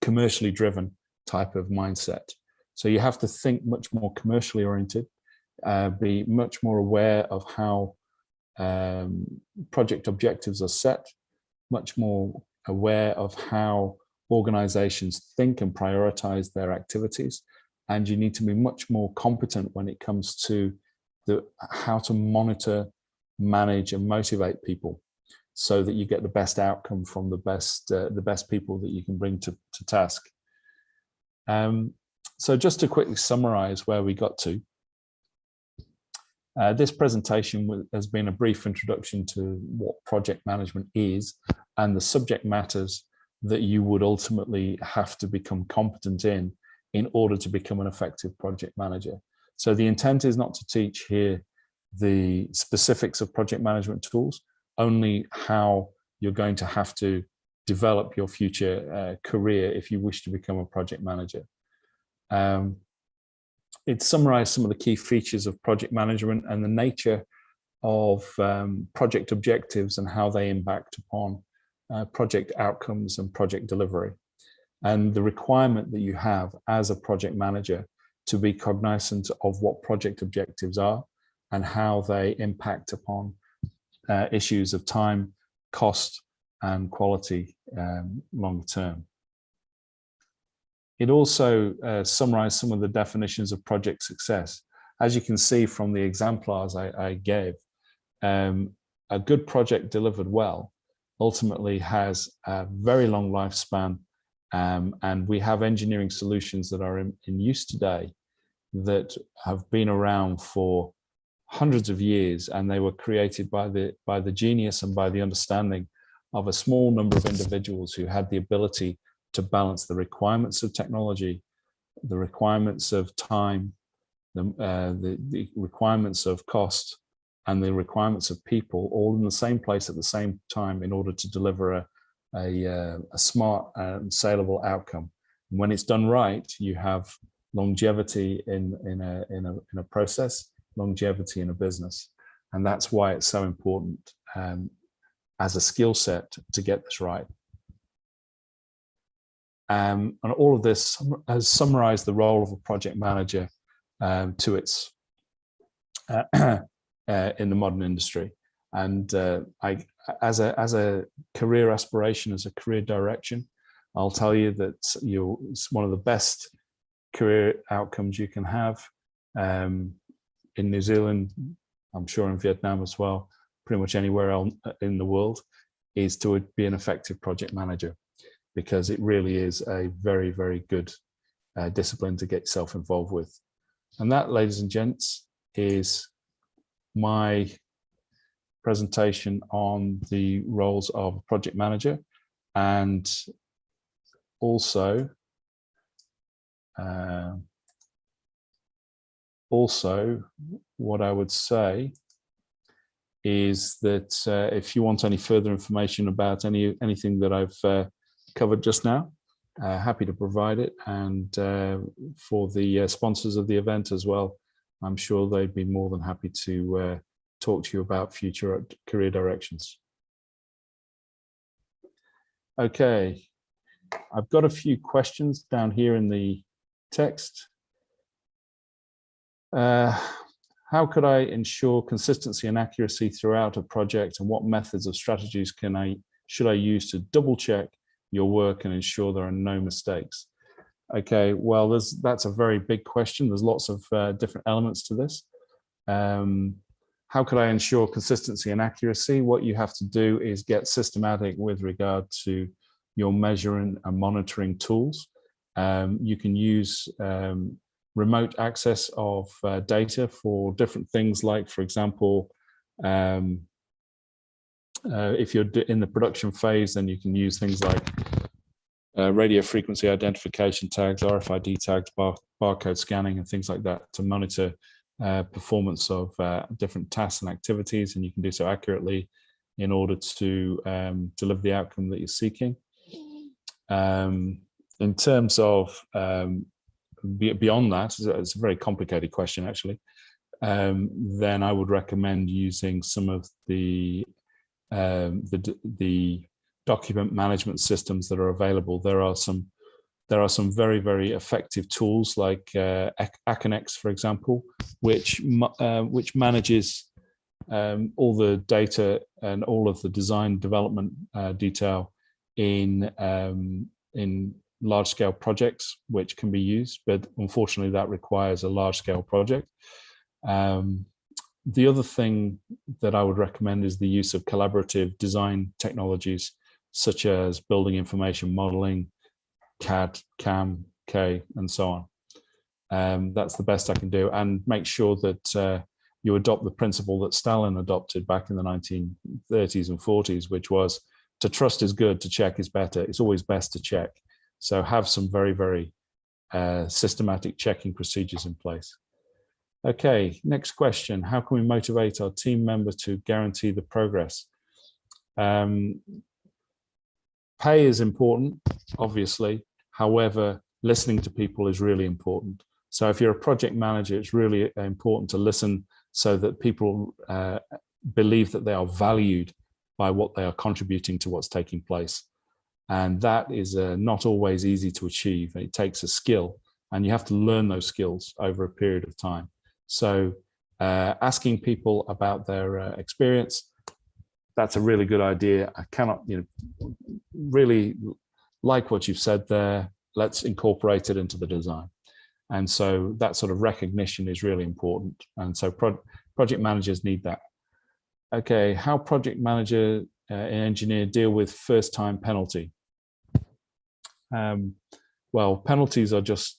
commercially driven type of mindset. So you have to think much more commercially oriented, be much more aware of how project objectives are set, much more aware of how organizations think and prioritize their activities. And you need to be much more competent when it comes to how to monitor, manage, and motivate people so that you get the best outcome from the best people that you can bring to task. So just to quickly summarize where we got to, this presentation has been a brief introduction to what project management is and the subject matters that you would ultimately have to become competent in order to become an effective project manager. So the intent is not to teach here the specifics of project management tools, only how you're going to have to develop your future career if you wish to become a project manager. It summarized some of the key features of project management and the nature of project objectives and how they impact upon project outcomes and project delivery, and the requirement that you have as a project manager to be cognizant of what project objectives are and how they impact upon issues of time, cost, and quality long term. It also summarized some of the definitions of project success. As you can see from the exemplars I gave, a good project delivered well ultimately has a very long lifespan, and we have engineering solutions that are in use today that have been around for hundreds of years, and they were created by the genius and by the understanding of a small number of individuals who had the ability to balance the requirements of technology, the requirements of time, the requirements of cost, and the requirements of people, all in the same place at the same time in order to deliver a smart and saleable outcome. And when it's done right, you have longevity in a process, longevity in a business, and that's why it's so important as a skill set to get this right. And all of this has summarized the role of a project manager to its in the modern industry. And as a career aspiration, as a career direction, I'll tell you that it's one of the best career outcomes you can have in New Zealand, I'm sure in Vietnam as well, pretty much anywhere else in the world, is to be an effective project manager, because it really is a very, very good discipline to get yourself involved with. And that, ladies and gents, is my presentation on the roles of a project manager. And Also, what I would say is that if you want any further information about anything that I've covered just now, happy to provide it. And for the sponsors of the event as well, I'm sure they'd be more than happy to talk to you about future career directions. Okay, I've got a few questions down here in the text. How could I ensure consistency and accuracy throughout a project, and what methods or strategies should I use to double check your work and ensure there are no mistakes? Okay, well, that's a very big question. There's lots of different elements to this. How could I ensure consistency and accuracy? What you have to do is get systematic with regard to your measuring and monitoring tools. You can use remote access of data for different things, like, for example, if you're in the production phase, then you can use things like radio frequency identification tags, RFID tags, barcode scanning, and things like that to monitor performance of different tasks and activities, and you can do so accurately in order to deliver the outcome that you're seeking. In terms of beyond that, it's a very complicated question actually, then I would recommend using some of the document management systems that are available. There are some very, very effective tools like Aconex, for example, which manages all the data and all of the design development detail in large-scale projects, which can be used, but unfortunately that requires a large-scale project. The other thing that I would recommend is the use of collaborative design technologies, such as building information modeling, CAD, CAM, K, and so on. That's the best I can do, and make sure that you adopt the principle that Stalin adopted back in the 1930s and 40s, which was to trust is good, to check is better. It's always best to check. So have some very, very systematic checking procedures in place. Okay, next question. How can we motivate our team members to guarantee the progress? Pay is important, obviously. However, listening to people is really important. So if you're a project manager, it's really important to listen so that people believe that they are valued by what they are contributing to what's taking place. And that is not always easy to achieve. It takes a skill, and you have to learn those skills over a period of time. So asking people about their experience, that's a really good idea. I cannot, really like what you've said there. Let's incorporate it into the design. And so that sort of recognition is really important. And so project managers need that. Okay, how project manager and engineer deal with first-time penalty? Well, penalties are just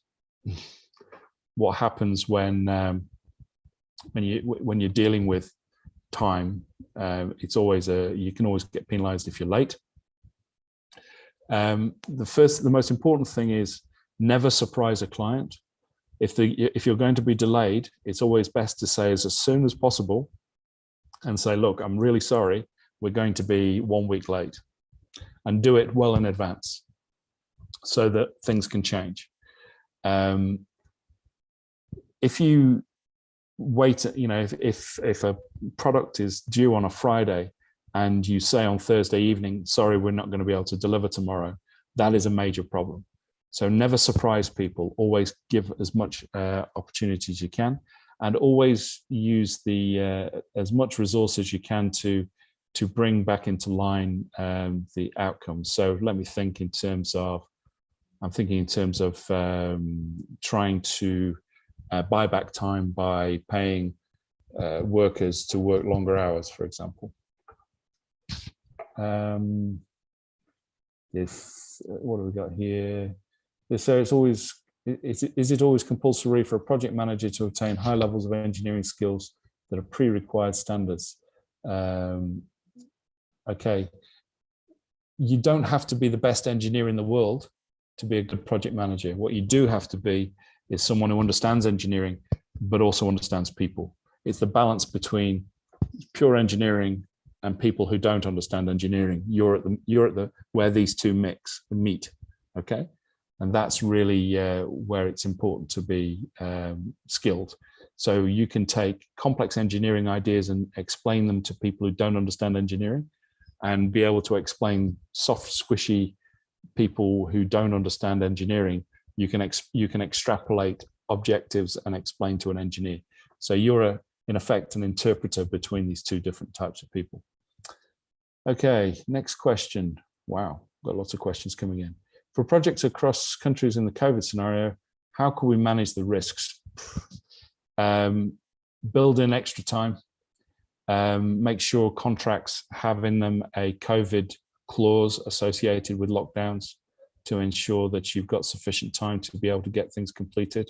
what happens when you're dealing with time. It's always you can always get penalized if you're late. The most important thing is never surprise a client. If you're going to be delayed, it's always best to say as soon as possible and say, look, I'm really sorry, we're going to be 1 week late, and do it well in advance so that things can change. If you wait, if a product is due on a Friday and you say on Thursday evening, sorry, we're not going to be able to deliver tomorrow, that is a major problem. So never surprise people, always give as much opportunity as you can, and always use as much resource as you can to bring back into line the outcomes. So let me think in terms of, trying to buy back time by paying workers to work longer hours, for example. What have we got here? So it's always, is it always compulsory for a project manager to obtain high levels of engineering skills that are pre-required standards? Okay, you don't have to be the best engineer in the world to be a good project manager. What you do have to be is someone who understands engineering, but also understands people. It's the balance between pure engineering and people who don't understand engineering. You're at the where these two meet, okay? And that's really where it's important to be skilled. So you can take complex engineering ideas and explain them to people who don't understand engineering, and be able to explain soft, squishy people who don't understand engineering. You can extrapolate objectives and explain to an engineer. So you're in effect an interpreter between these two different types of people. Okay, next question. Wow, got lots of questions coming in. For projects across countries in the COVID scenario, how can we manage the risks? Build in extra time. Make sure contracts have in them a COVID clause associated with lockdowns to ensure that you've got sufficient time to be able to get things completed.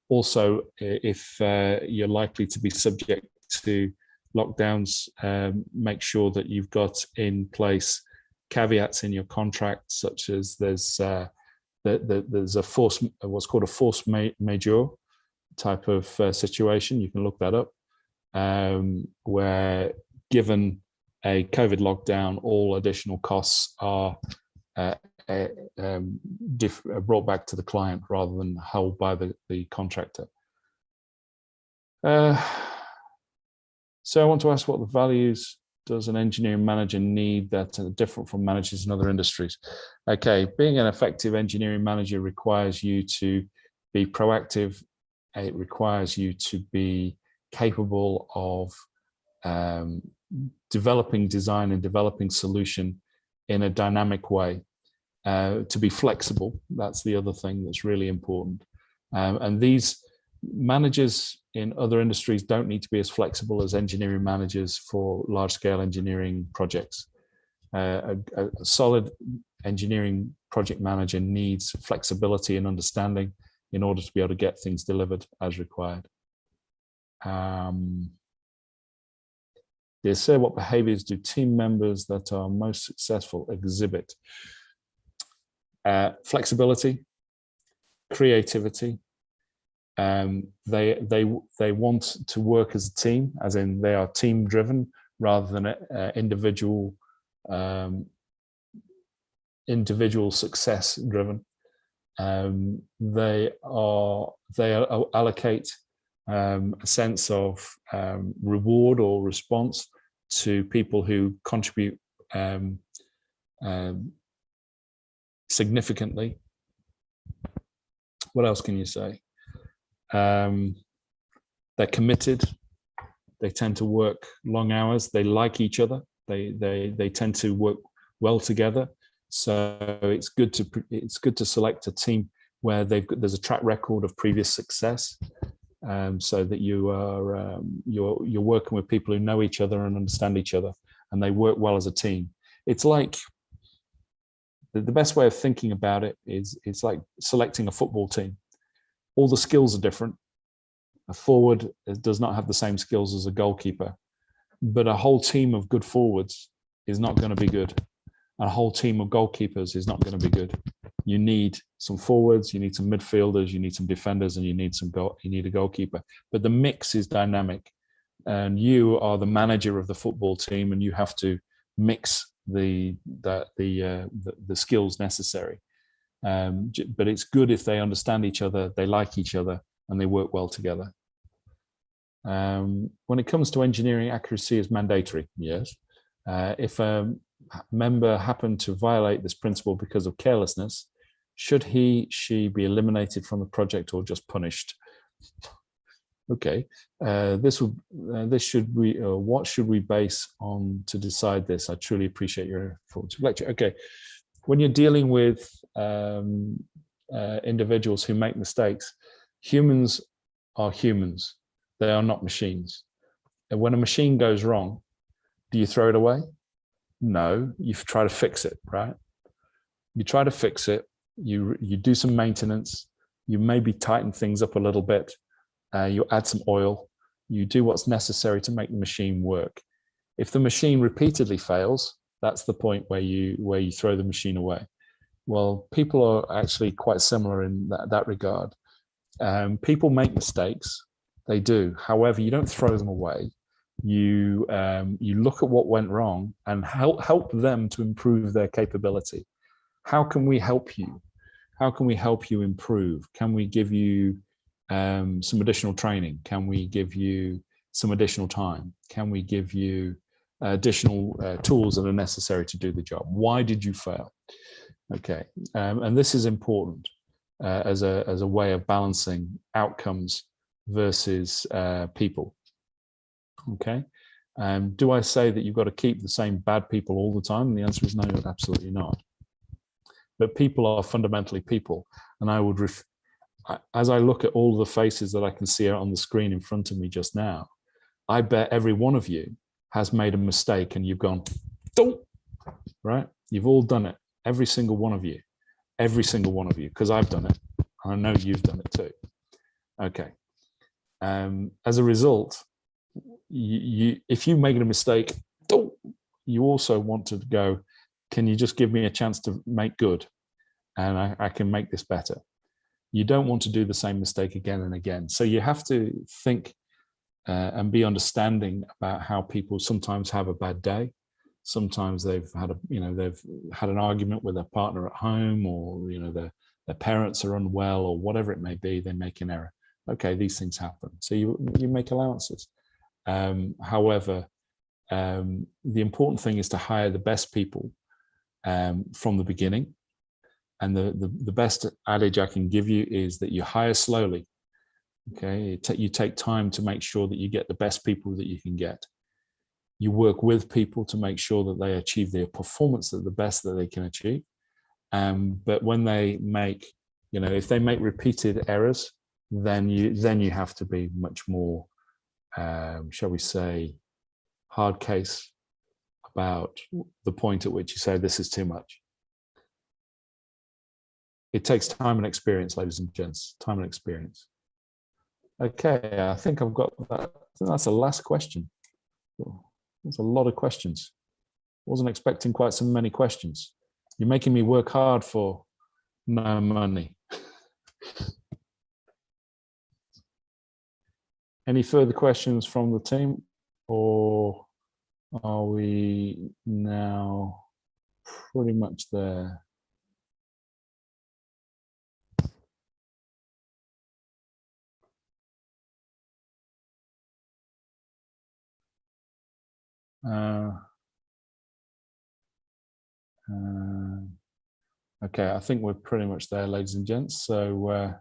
Also, if you're likely to be subject to lockdowns, make sure that you've got in place caveats in your contract, such as there's a force, what's called a force majeure type of situation. You can look that up, where given a COVID lockdown, all additional costs are brought back to the client rather than held by the contractor. So I want to ask, what the values does an engineering manager need that are different from managers in other industries? Okay, being an effective engineering manager requires you to be proactive. It requires you to be capable of developing design and developing solution in a dynamic way. To be flexible, that's the other thing that's really important. And these managers in other industries don't need to be as flexible as engineering managers for large-scale engineering projects. A solid engineering project manager needs flexibility and understanding in order to be able to get things delivered as required. They say, what behaviors do team members that are most successful exhibit? Flexibility, creativity. They want to work as a team, as in they are team driven rather than individual success driven. They allocate a sense of reward or response to people who contribute significantly. What else can you say? They're committed. They tend to work long hours. They like each other. They tend to work well together. So it's good to select a team where there's a track record of previous success, so that you're working with people who know each other and understand each other, and they work well as a team. It's like, the best way of thinking about it is, it's like selecting a football team. All the skills are different. A forward does not have the same skills as a goalkeeper, but a whole team of good forwards is not going to be good. A whole team of goalkeepers is not going to be good. You need some forwards, you need some midfielders, you need some defenders, and you need a goalkeeper. But the mix is dynamic, and you are the manager of the football team, and you have to mix the skills necessary. But it's good if they understand each other, they like each other, and they work well together. When it comes to engineering, accuracy is mandatory. Yes. If a member happened to violate this principle because of carelessness, should she be eliminated from the project or just punished? Okay, what should we base on to decide this? I truly appreciate your formative lecture. Okay, when you're dealing with individuals who make mistakes, humans are humans. They are not machines. And when a machine goes wrong, do you throw it away? No, you try to fix it, right? You try to fix it. You do some maintenance. You maybe tighten things up a little bit. You add some oil. You do what's necessary to make the machine work. If the machine repeatedly fails, that's the point where you throw the machine away. Well, people are actually quite similar in that regard. People make mistakes, they do. However, you don't throw them away. You look at what went wrong and help them to improve their capability. How can we help you? How can we help you improve? Can we give you some additional training? Can we give you some additional time? Can we give you additional tools that are necessary to do the job? Why did you fail? Okay, and this is important as a way of balancing outcomes versus people. Okay, do I say that you've got to keep the same bad people all the time? And the answer is no, absolutely not. But people are fundamentally people, and I would, as I look at all the faces that I can see out on the screen in front of me just now, I bet every one of you has made a mistake and you've gone, don't, right? You've all done it, every single one of you, because I've done it. And I know you've done it too. Okay. As a result, if you make a mistake, don't, you also want to go, can you just give me a chance to make good? And I can make this better. You don't want to do the same mistake again and again. So you have to think and be understanding about how people sometimes have a bad day. Sometimes they've had an argument with their partner at home, or their parents are unwell, or whatever it may be. They make an error. Okay, these things happen. So you make allowances. However, the important thing is to hire the best people from the beginning. And the best adage I can give you is that you hire slowly. Okay, you take time to make sure that you get the best people that you can get. You work with people to make sure that they achieve their performance at the best that they can achieve. But when they make, if they make repeated errors, then you have to be much more, shall we say, hard case about the point at which you say this is too much. It takes time and experience, ladies and gents, time and experience. Okay, I think I've got that. I think that's the last question. There's a lot of questions. Wasn't expecting quite so many questions. You're making me work hard for no money. Any further questions from the team, or are we now pretty much there? Okay, I think we're pretty much there, ladies and gents. So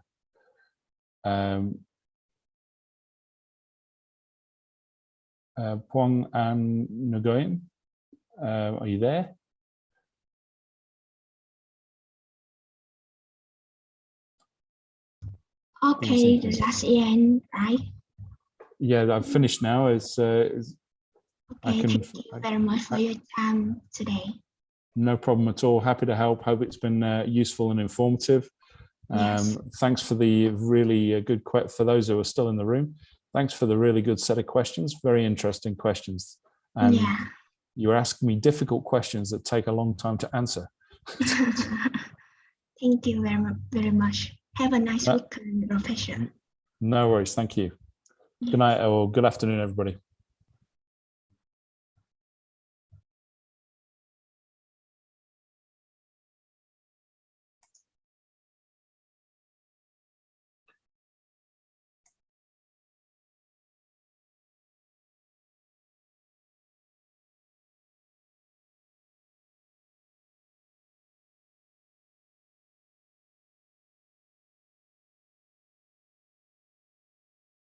Puang and Nguyen, are you there? Okay, that's the end, right? Yeah, I've finished now. Okay, thank you very much for your time today. No problem at all. Happy to help. Hope it's been useful and informative. Yes. Thanks for the really good, for those who are still in the room, thanks for the really good set of questions. Very interesting questions. And yeah. you're asking me difficult questions that take a long time to answer. Thank you very much. Have a nice weekend, Professor. No worries. Thank you. Yes. Good night or good afternoon, everybody.